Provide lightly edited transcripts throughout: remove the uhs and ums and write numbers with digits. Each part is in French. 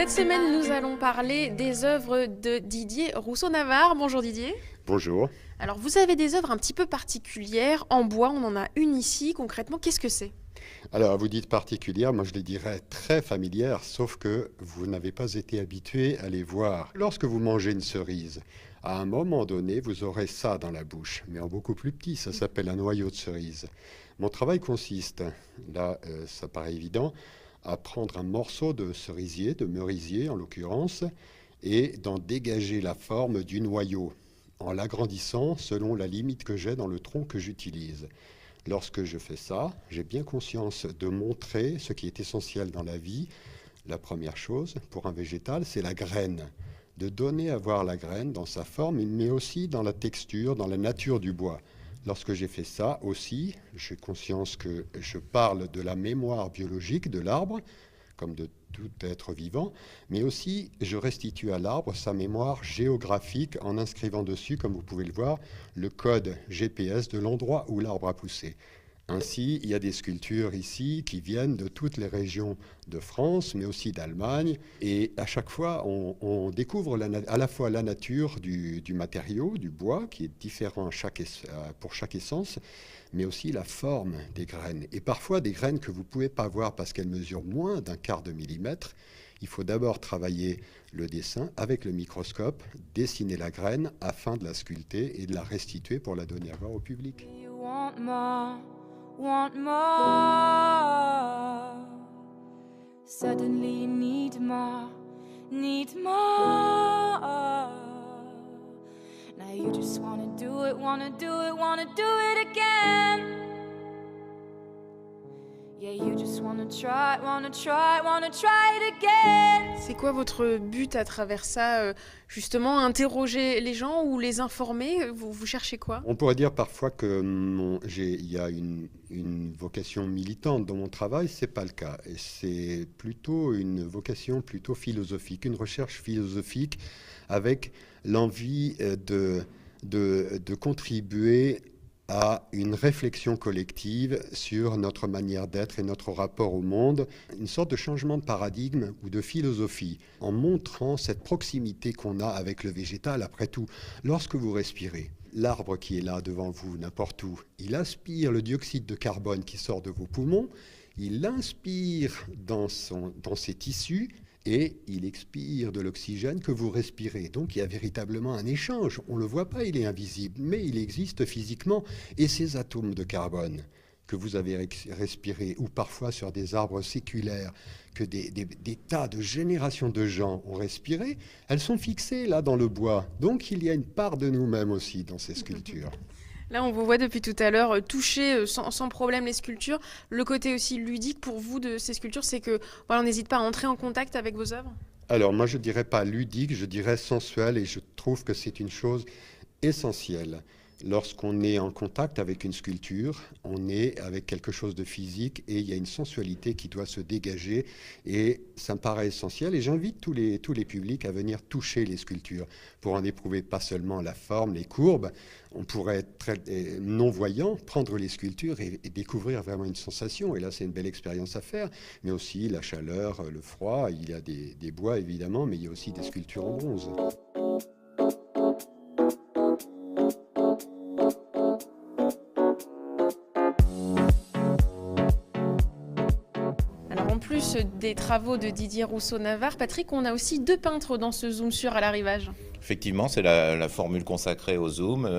Cette semaine, nous allons parler des œuvres de Didier Rousseau-Navarre. Bonjour Didier. Bonjour. Alors, vous avez des œuvres un petit peu particulières, en bois, on en a une ici. Concrètement, qu'est-ce que c'est? Alors, vous dites particulière, moi je les dirais très familière, sauf que vous n'avez pas été habitué à les voir. Lorsque vous mangez une cerise, à un moment donné, vous aurez ça dans la bouche, mais en beaucoup plus petit, ça s'appelle un noyau de cerise. Mon travail consiste, là ça paraît évident, à prendre un morceau de cerisier, de merisier en l'occurrence, et d'en dégager la forme du noyau, en l'agrandissant selon la limite que j'ai dans le tronc que j'utilise. Lorsque je fais ça, j'ai bien conscience de montrer ce qui est essentiel dans la vie. La première chose, pour un végétal, c'est la graine. De donner à voir la graine dans sa forme, mais aussi dans la texture, dans la nature du bois. Lorsque j'ai fait ça aussi, j'ai conscience que je parle de la mémoire biologique de l'arbre, comme de tout être vivant, mais aussi je restitue à l'arbre sa mémoire géographique en inscrivant dessus, comme vous pouvez le voir, le code GPS de l'endroit où l'arbre a poussé. Ainsi, il y a des sculptures ici qui viennent de toutes les régions de France, mais aussi d'Allemagne. Et à chaque fois, on découvre à la fois la nature du matériau, du bois, qui est différent pour chaque essence, mais aussi la forme des graines. Et parfois des graines que vous ne pouvez pas voir parce qu'elles mesurent moins d'un quart de millimètre. Il faut d'abord travailler le dessin avec le microscope, dessiner la graine afin de la sculpter et de la restituer pour la donner à voir au public. Want more. Suddenly you need more, need more. Now you just wanna do it, wanna do it, wanna do it again. Yeah, you just wanna try, wanna try, wanna try it again. C'est quoi votre but à travers ça? Justement, interroger les gens ou les informer? Vous cherchez quoi? On pourrait dire parfois que il y a une vocation militante dans mon travail, c'est pas le cas. Et c'est plutôt une vocation plutôt philosophique, une recherche philosophique avec l'envie de contribuer à une réflexion collective sur notre manière d'être et notre rapport au monde, une sorte de changement de paradigme ou de philosophie, en montrant cette proximité qu'on a avec le végétal. Après tout, lorsque vous respirez, l'arbre qui est là devant vous, n'importe où, il aspire le dioxyde de carbone qui sort de vos poumons, il l'inspire dans ses tissus, et il expire de l'oxygène que vous respirez. Donc il y a véritablement un échange. On ne le voit pas, il est invisible, mais il existe physiquement. Et ces atomes de carbone que vous avez respirés, ou parfois sur des arbres séculaires, que des tas de générations de gens ont respiré, elles sont fixées là dans le bois. Donc il y a une part de nous-mêmes aussi dans ces sculptures. Là, on vous voit depuis tout à l'heure toucher sans problème les sculptures. Le côté aussi ludique pour vous de ces sculptures, c'est que voilà, on n'hésite pas à entrer en contact avec vos œuvres. Alors moi je dirais pas ludique, je dirais sensuel, et je trouve que c'est une chose essentielle. Lorsqu'on est en contact avec une sculpture, on est avec quelque chose de physique et il y a une sensualité qui doit se dégager et ça me paraît essentiel et j'invite tous les publics à venir toucher les sculptures pour en éprouver pas seulement la forme, les courbes. On pourrait être très non-voyant, prendre les sculptures et découvrir vraiment une sensation et là c'est une belle expérience à faire, mais aussi la chaleur, le froid, il y a des bois évidemment, mais il y a aussi des sculptures en bronze. En plus des travaux de Didier Rousseau-Navarre, Patrick, on a aussi deux peintres dans ce Zoom sur à l'arrivage. Effectivement, c'est la formule consacrée au Zoom,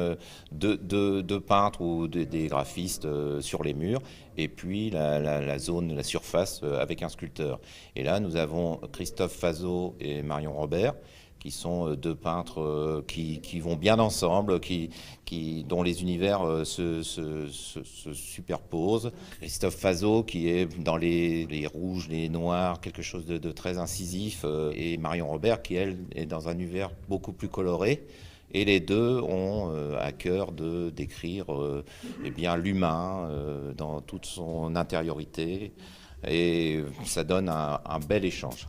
deux peintres ou des graphistes sur les murs, et puis la zone, la surface avec un sculpteur. Et là, nous avons Christophe Fazot et Marion Robert, qui sont deux peintres qui vont bien ensemble, dont les univers se superposent. Christophe Fazot qui est dans les rouges, les noirs, quelque chose de très incisif, et Marion Robert qui, elle, est dans un univers beaucoup plus coloré. Et les deux ont à cœur de décrire eh bien, l'humain dans toute son intériorité. Et ça donne un bel échange.